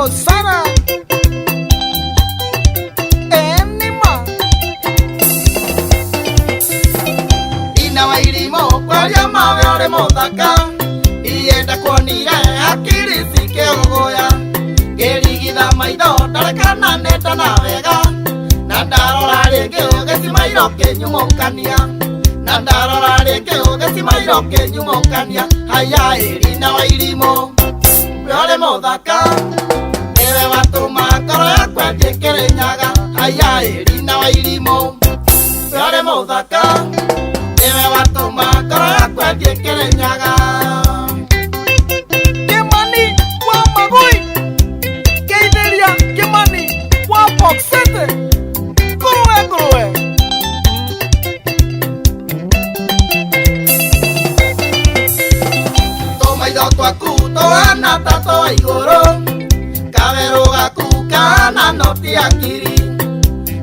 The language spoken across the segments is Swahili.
Microsana Enima Ina wa irimo kwa ya mawe ore mothaka Ienda kuonire akiri sikeogoya Gerigitha maitho ndarekana neta na wega Na ndarora ringi ugisima irokinyumukania Na ndarora ringi ugisima irokinyumukania Haya Irina wa irimo ore mothaka Niwe watuma ngoro yakwa njikire nyaga Haya Irina wa irimo ore mothaka Niwe watuma ngoro yakwa njikire nyaga Kimani wa Magui Keideria Kimani wa Boxete Kuruwe Tomaitho twaku tohana ta twa iguru Kaweru gaku kana noti akiri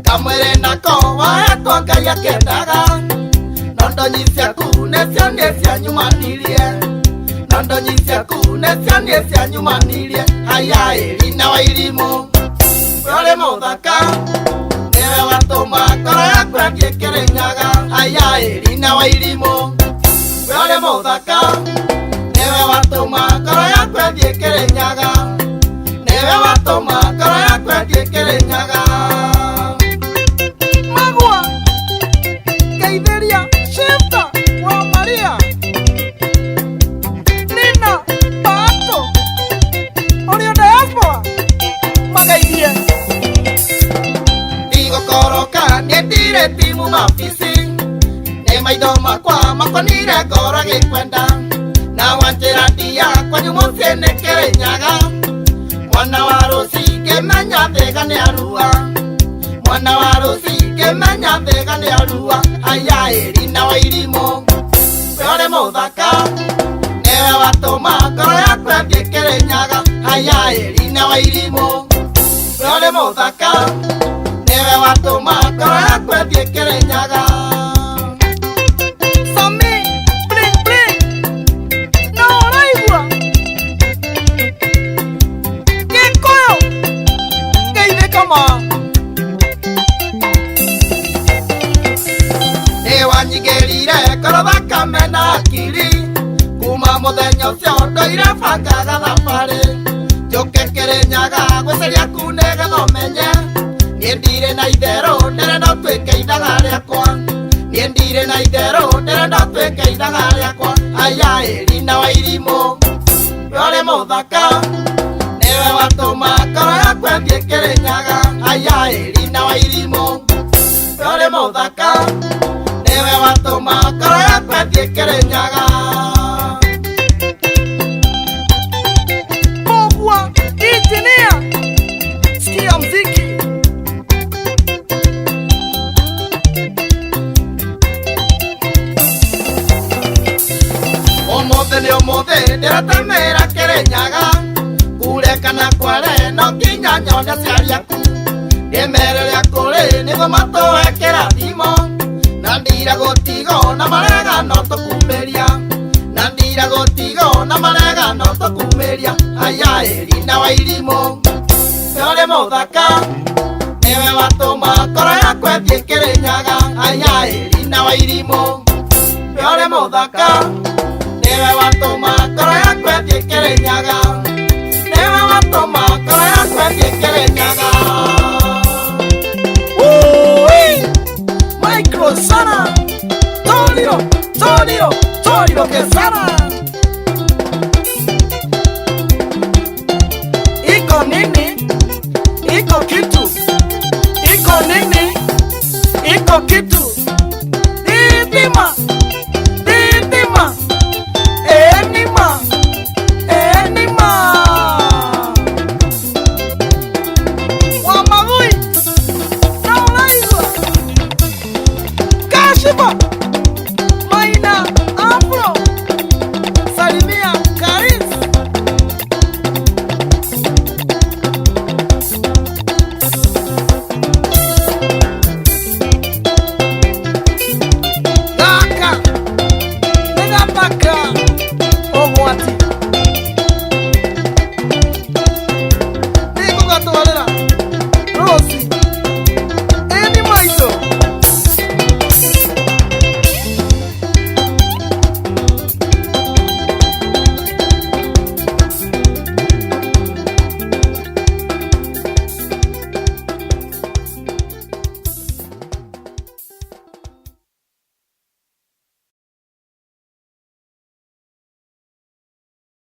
Kamwere nako wahetwo Ngai akendaga Nondonyi ciaku necio nĩ cianyumanirie Nondonyi ciaku necio nĩ cianyumanirie Haya Irina wa irimo ore mothaka Niwe watũma ngoro yakwa njĩkĩre nyaga Haya Irina wa irimo ore mothaka Niwe watũma ngoro yakwa njĩkĩre nyaga Niwe watũma ngoro yakwa njĩkĩre nyaga Magua Keitheria Shifta wa Maria Nina Pato Orio Diaspora Magaithie Igokoroka niendire timu mabisi Nĩ maitho makwa makonire ngoro gĩkwenda Na wanjĩra ndia kwanyu mũciĩ nĩ Kĩrĩnyaga Mwana wa rũci ngĩmenya thĩga nĩ arua Mwana wa rũci ngĩmenya thĩga nĩ arua Haya Irina wa irimo ore mũthaka Niwe watũma ngoro yakwa thiĩ Kĩrĩnyaga Haya Irina wa irimo ore mũthaka Niwe watũma ngoro yakwa thiĩ Kĩrĩnyaga Sami bling bling No raigua Gĩkũyũ Geithĩ kama Nĩ wanyigĩrire ngoro thakame na akiri Kuma mũthenya ũcio ndoire bangaga thabarĩ Njũke Kĩrĩnyaga gwĩciria ku nĩgetha ũmenye Niĩ ndirĩ na itherũ ndĩrenda ũtuĩke ithaga rĩakwa Niĩ ndirĩ na itherũ ndĩrenda ũtuĩke ithaga rĩakwa Haya Irina wa irimo ore mũthaka Niwe watũma ngoro yakwa thiĩ Kĩrĩnyaga Haya Irina wa irimo ore mũthaka Niwe watũma ngoro yakwa thiĩ Kĩrĩnyaga Mogua Injinia Sikia mziki Ũmũthĩ nĩ ũmũthĩ ndĩratemera Kĩrĩnyaga Kure kana kware no nginya nyone aciari aku Ndĩmerere kũrĩ nĩguo matũhe kĩrathimo Na ndira gũtigwo na maregano tũkumĩria Na ndira gũtigwo na maregano tũkumĩria Haya Irina wa irimo ore mũthaka Niwe watũma ngoro yakwa thiĩ Kĩrĩnyaga Haya Irina wa irimo ore mũthaka Niwe watũma ngoro yakwa thiĩ Kĩrĩnyaga Niwe watũma ngoro yakwa thiĩ Kĩrĩnyaga Microsana Toriro Kesana Iko nini? Iko kitu Iko nini? Iko kitu Didima Didima Enima Enima Wa Magui Na uraigua Kashifa Maina Afro Salimia Karis Gaka mosi